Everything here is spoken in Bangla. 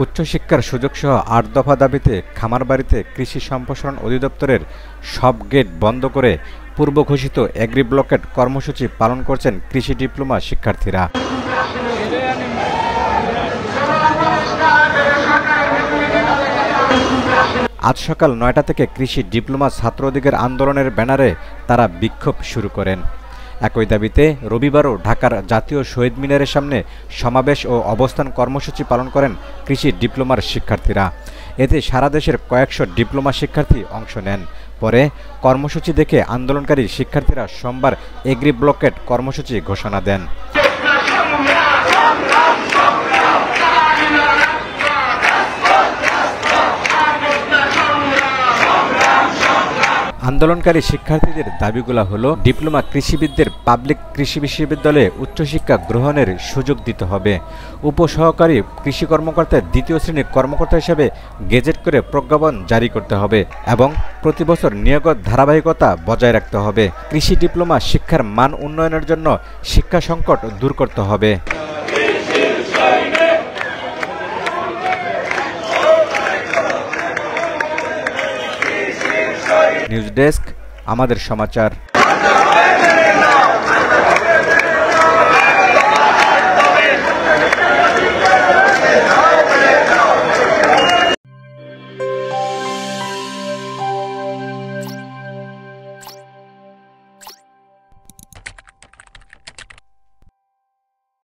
উচ্চশিক্ষার সুযোগসহ ৮ দফা দাবিতে খামারবাড়িতে কৃষি সম্প্রসারণ অধিদপ্তরের সব গেট বন্ধ করে পূর্ব ঘোষিত এগ্রি ব্লকেট কর্মসূচি পালন করছেন কৃষি ডিপ্লোমা শিক্ষার্থীরা। আজ সকাল ৯টা থেকে কৃষি ডিপ্লোমা ছাত্রলীগের আন্দোলনের ব্যানারে তারা বিক্ষোভ শুরু করেন। একই দাবিতে রবিবারও ঢাকার জাতীয় শহীদ মিনারের সামনে সমাবেশ ও অবস্থান কর্মসূচি পালন করেন কৃষি ডিপ্লোমার শিক্ষার্থীরা। এতে সারা দেশের কয়েকশো ডিপ্লোমা শিক্ষার্থী অংশ নেন। পরে কর্মসূচি দেখে আন্দোলনকারী শিক্ষার্থীরা সোমবার এগ্রি ব্লকেট কর্মসূচি ঘোষণা দেন। আন্দোলনকারী শিক্ষার্থীদের দাবিগুলো হলো ডিপ্লোমা কৃষিবিদদের পাবলিক কৃষি বিশ্ববিদ্যালয়ে উচ্চশিক্ষা গ্রহণের সুযোগ দিতে হবে, উপসহকারী কৃষি কর্মকর্তার দ্বিতীয় শ্রেণীর কর্মকর্তা হিসেবে গেজেট করে প্রজ্ঞাপন জারি করতে হবে এবং প্রতি বছর নিয়োগের ধারাবাহিকতা বজায় রাখতে হবে। কৃষি ডিপ্লোমা শিক্ষার মান উন্নয়নের জন্য শিক্ষা সংকট দূর করতে হবে। নিউজ ডেস্ক, আমাদের সমাচার।